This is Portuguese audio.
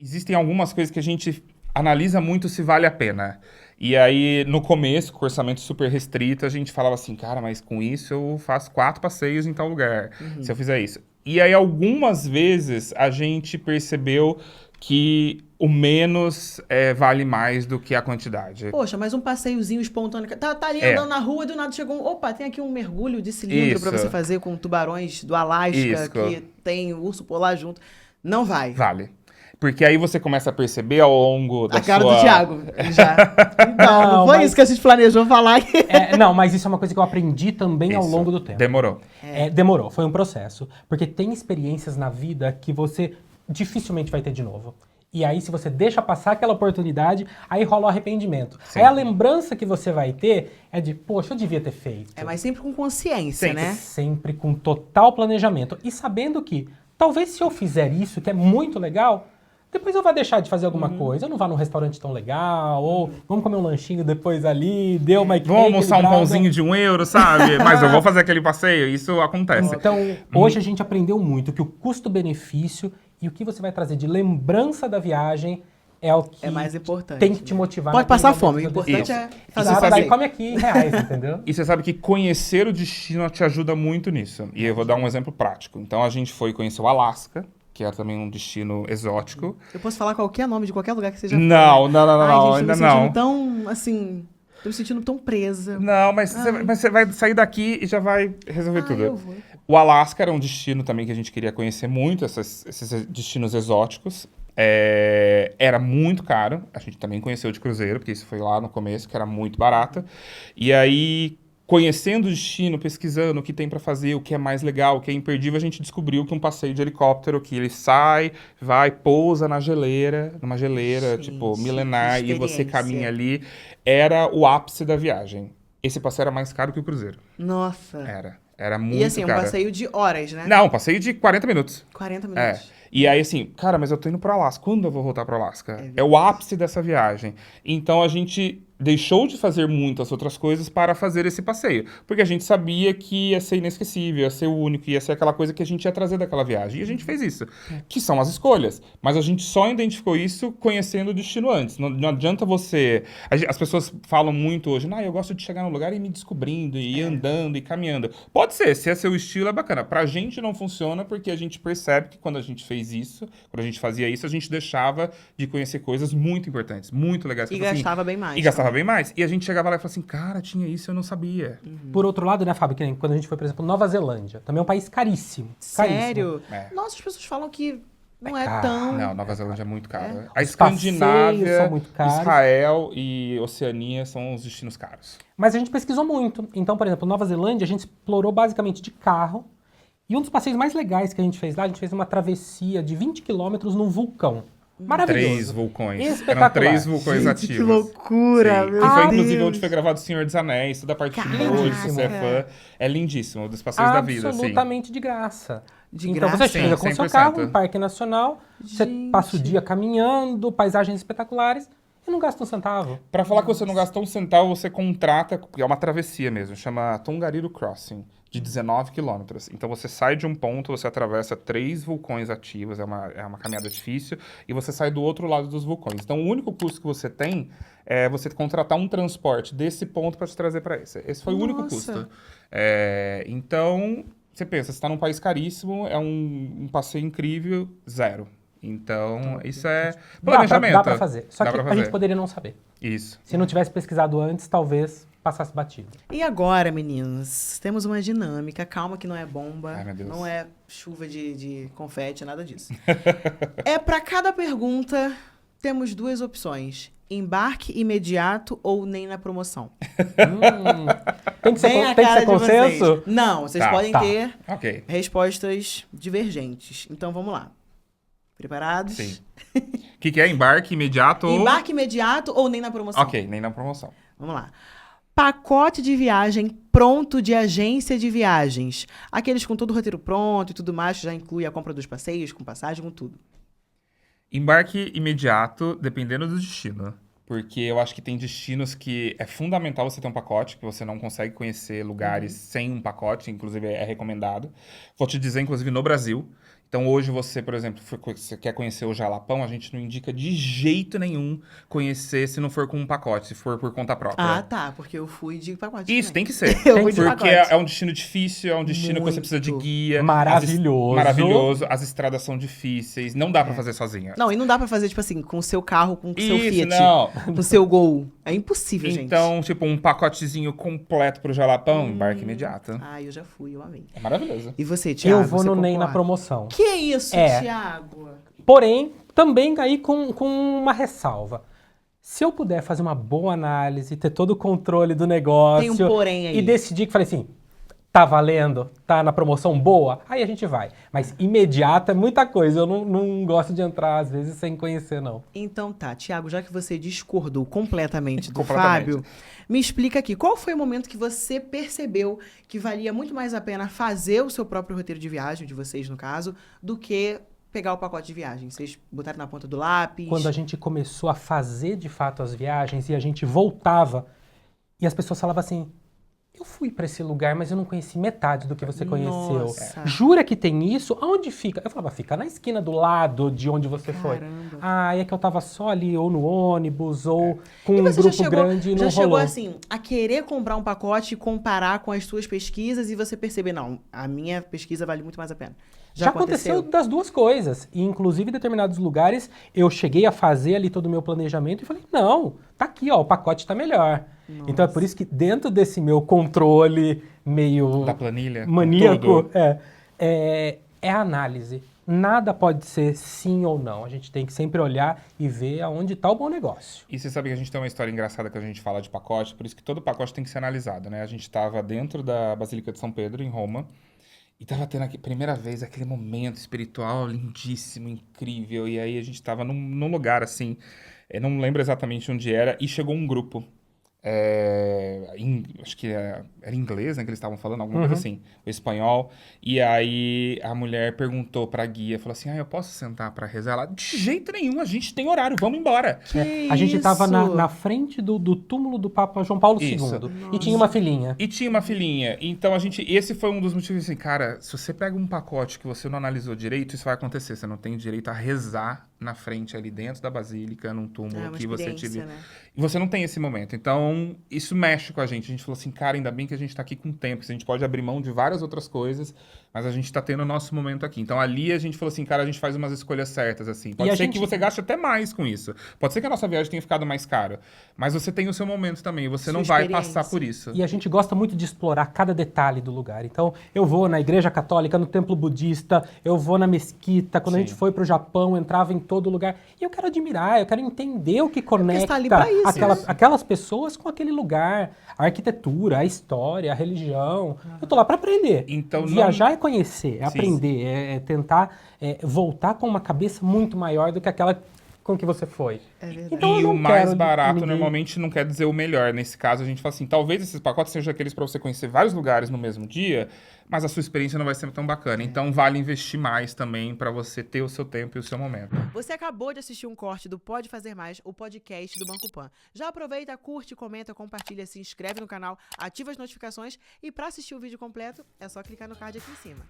Existem algumas coisas que a gente analisa muito se vale a pena. E aí, no começo, com o orçamento super restrito, a gente falava assim, cara, mas com isso eu faço 4 passeios em tal lugar, se eu fizer isso. E aí, algumas vezes, a gente percebeu que o menos vale mais do que a quantidade. Poxa, mas um passeiozinho espontâneo. Tá ali É, andando na rua e do nada chegou Opa, tem aqui um mergulho de cilindro pra isso, você fazer com tubarões do Alasca, isso, que tem urso polar junto. Não vai. vale. Porque aí você começa a perceber ao longo A da cara do sua... Thiago, já. Então, não Não, foi mas- isso que a gente planejou falar. Não, mas isso é uma coisa que eu aprendi também ao Isso, longo do tempo. demorou. Demorou, foi um processo. Porque tem experiências na vida que você dificilmente vai ter de novo. E aí, se você deixa passar aquela oportunidade, aí rola o arrependimento. Sim. Aí a lembrança que você vai ter é de, poxa, eu devia ter feito. Mas sempre com consciência, Sempre. né? Sempre com total planejamento. E sabendo que, talvez se eu fizer isso, que é muito legal, depois eu vou deixar de fazer alguma coisa. Eu não vá num restaurante tão legal, ou vamos comer um lanchinho depois ali, deu uma Vamos almoçar um pãozinho de €1, sabe? Mas eu vou fazer aquele passeio, isso acontece. Então, hoje a gente aprendeu muito que o custo-benefício e o que você vai trazer de lembrança da viagem é o que É mais importante, tem que né? te motivar. Pode naquele passar momento fome, o da importante decisão. é Isso. fazer Você o sabe- Daí passeio. come aqui em reais, entendeu? E você sabe que conhecer o destino te ajuda muito nisso. E eu vou dar um exemplo prático. Então a gente foi conhecer o Alasca, que é também um destino exótico. Eu posso falar qualquer nome de qualquer lugar que seja. Não, não, não, não, Ai, não, gente, tô ainda me sentindo não. tão, assim... Tô me sentindo tão presa. Não, mas você vai sair daqui e já vai resolver tudo. eu vou. O Alasca era um destino também que a gente queria conhecer muito, esses destinos exóticos. Era muito caro. A gente também conheceu de cruzeiro, porque isso foi lá no começo, que era muito barato. E aí, conhecendo o destino, pesquisando o que tem pra fazer, o que é mais legal, o que é imperdível, a gente descobriu que um passeio de helicóptero, que ele sai, vai, pousa numa geleira, Gente, tipo, milenar, que e você experiência. caminha ali, era o ápice da viagem. Esse passeio era mais caro que o cruzeiro. Nossa. Era muito E assim, um caro. passeio de horas, né? Não, um passeio de 40 minutos. 40 É. minutos. E aí, assim, cara, mas eu tô indo pro Alasca. Quando eu vou voltar pro Alasca? verdade. É o ápice dessa viagem. Então a gente deixou de fazer muitas outras coisas para fazer esse passeio. Porque a gente sabia que ia ser inesquecível, ia ser único, ia ser aquela coisa que a gente ia trazer daquela viagem. E a gente fez isso. Que são as escolhas. Mas a gente só identificou isso conhecendo o destino antes. Não adianta você... As pessoas falam muito hoje, eu gosto de chegar no lugar e me descobrindo, e ir andando e caminhando. Pode ser, se é seu estilo, é bacana. Pra gente não funciona porque a gente percebe que quando a gente fez isso, quando a gente fazia isso, a gente deixava de conhecer coisas muito importantes, muito legais. E Tipo assim, gastava bem mais. e gastava bem mais. E a gente chegava lá e falava assim, cara, tinha isso, eu não sabia. Por outro lado, né, Fábio, que nem quando a gente foi, por exemplo, Nova Zelândia, também é um país caríssimo. Caríssimo. Sério? É. Nossa, as pessoas falam que não é, caro. tão... Não, Nova Zelândia é muito caro. A Os passeios Escandinávia, são muito caros. Israel e Oceania são os destinos caros. Mas a gente pesquisou muito. Então, por exemplo, Nova Zelândia, a gente explorou basicamente de carro. E um dos passeios mais legais que a gente fez lá, a gente fez uma travessia de 20 quilômetros num vulcão. Maravilhoso. 3 vulcões. Eram Espetacular. 3 vulcões Gente, ativos. que loucura, Sim. meu Que foi, Deus. inclusive, onde foi gravado O Senhor dos Anéis, toda a parte de noite, se você é fã. É lindíssimo, um dos passeios da vida, assim. Absolutamente de graça. De então graça? você chega Sim, com o seu 100%. carro, um parque nacional, você Gente. passa o dia caminhando, paisagens espetaculares, e não gasta um centavo. Pra falar que você não gasta um centavo, você contrata, porque é uma travessia mesmo, chama Tongariro Crossing, de 19 quilômetros. Então você sai de um ponto, você atravessa 3 vulcões ativos, é uma caminhada difícil, e você sai do outro lado dos vulcões. Então o único custo que você tem é você contratar um transporte desse ponto para te trazer para esse. Esse foi o único Nossa. custo. Então, você pensa, você está num país caríssimo, é um passeio incrível, zero. Então, isso é planejamento. Dá pra fazer. Só Dá que pra a gente fazer. poderia não saber. Isso. Se não tivesse pesquisado antes, talvez passasse batido. E agora, meninos, temos uma dinâmica. Calma que não é bomba, Ai, meu Deus. não é chuva de confete, nada disso. Para cada pergunta, temos 2 opções. Embarque imediato ou nem na promoção. Tem que ser, Bem a tem que cara ser de vocês. consenso? Não, vocês Tá, podem tá. ter Ok. respostas divergentes. Então, vamos lá. Preparados? Sim. O que é embarque imediato ou... Embarque imediato ou nem na promoção? Ok, nem na promoção. Vamos lá. Pacote de viagem pronto de agência de viagens. Aqueles com todo o roteiro pronto e tudo mais, que já inclui a compra dos passeios, com passagem, com tudo. Embarque imediato, dependendo do destino. Porque eu acho que tem destinos que é fundamental você ter um pacote, que você não consegue conhecer lugares sem um pacote, inclusive é recomendado. Vou te dizer, inclusive, no Brasil. Então hoje você, por exemplo, você quer conhecer o Jalapão, a gente não indica de jeito nenhum conhecer se não for com um pacote, se for por conta própria. Ah, tá, porque eu fui de pacote. Isso, também. tem que ser. Eu fui de Porque pacote. é um destino difícil, é um destino que você precisa de Muito. guia. Maravilhoso. Maravilhoso. As estradas são difíceis, não dá pra fazer sozinha. Não, e não dá pra fazer, tipo assim, com o seu carro, com o seu Isso, Fiat, não. com o seu Gol. É impossível, gente. Então, tipo, um pacotezinho completo pro Jalapão, embarque imediato. Ah, eu já fui, eu amei. É maravilhoso. E você, Thiago? Eu vou você no NEM na concorda? promoção. Que isso, É. Thiago? Porém, também aí com uma ressalva. Se eu puder fazer uma boa análise, ter todo o controle do negócio... Tem um porém aí. E decidir que falei assim, tá valendo, tá na promoção boa, aí a gente vai. Mas imediata é muita coisa, eu não gosto de entrar às vezes sem conhecer, não. Então tá, Thiago, já que você discordou completamente do Completamente. Fábio, me explica aqui, qual foi o momento que você percebeu que valia muito mais a pena fazer o seu próprio roteiro de viagem, de vocês no caso, do que pegar o pacote de viagem? Vocês botaram na ponta do lápis? Quando a gente começou a fazer de fato as viagens e a gente voltava, e as pessoas falavam assim, eu fui pra esse lugar, mas eu não conheci metade do que você conheceu. Nossa. Jura que tem isso? Aonde fica? Eu falava, fica na esquina do lado de onde você foi. Caramba. Ah, é que eu tava só ali, ou no ônibus, ou com E um você grupo grande e não já chegou rolou. assim, a querer comprar um pacote e comparar com as suas pesquisas e você perceber, não, a minha pesquisa vale muito mais a pena. Já aconteceu das duas coisas. E, inclusive, em determinados lugares, eu cheguei a fazer ali todo o meu planejamento e falei, não, tá aqui, ó, o pacote tá melhor. Então é por isso que dentro desse meu controle meio Da planilha. maníaco, tudo. é a análise. Nada pode ser sim ou não. A gente tem que sempre olhar e ver aonde está o bom negócio. E você sabe que a gente tem uma história engraçada que a gente fala de pacote, por isso que todo pacote tem que ser analisado, né? A gente estava dentro da Basílica de São Pedro, em Roma, e tava tendo a primeira vez aquele momento espiritual lindíssimo, incrível, e aí a gente tava num lugar assim, eu não lembro exatamente onde era, e chegou um grupo, acho que era inglês, né, que eles estavam falando, alguma coisa assim, o espanhol, e aí a mulher perguntou pra guia, falou assim, eu posso sentar pra rezar? Ela, de jeito nenhum, a gente tem horário, vamos embora. A gente estava isso? na frente do túmulo do Papa João Paulo II Isso. e tinha uma filhinha. E tinha uma filhinha. Então esse foi um dos motivos assim, cara, se você pega um pacote que você não analisou direito, isso vai acontecer. Você não tem direito a rezar na frente ali dentro da basílica, num túmulo uma que você experiência, tive. né? E você não tem esse momento. Então, isso mexe com a gente. A gente falou assim, cara, ainda bem que a gente tá aqui com tempo, que a gente pode abrir mão de várias outras coisas, mas a gente tá tendo o nosso momento aqui. Então, ali a gente falou assim, cara, a gente faz umas escolhas certas, assim. Pode E a ser gente- que você gaste até mais com isso. Pode ser que a nossa viagem tenha ficado mais cara, mas você tem o seu momento também. Você Sua não vai experiência. passar por isso. E a gente gosta muito de explorar cada detalhe do lugar. Então, eu vou na igreja católica, no templo budista, eu vou na mesquita. Quando a gente Sim. foi pro Japão, entrava em todo lugar. E eu quero admirar, eu quero entender o que você conecta tá ali pra isso. aquelas pessoas com aquele lugar. A arquitetura, a história, a religião. Eu tô lá para aprender. Então, Viajar é conhecer, é Sim. aprender, é tentar voltar com uma cabeça muito maior do que aquela com que você foi. É verdade. Então, eu E não o mais quero barato ninguém- normalmente não quer dizer o melhor. Nesse caso, a gente fala assim, talvez esses pacotes sejam aqueles para você conhecer vários lugares no mesmo dia, mas a sua experiência não vai ser tão bacana. Então, vale investir mais também para você ter o seu tempo e o seu momento. Você acabou de assistir um corte do Pode Fazer Mais, o podcast do Banco Pan. Já aproveita, curte, comenta, compartilha, se inscreve no canal, ativa as notificações e para assistir o vídeo completo é só clicar no card aqui em cima.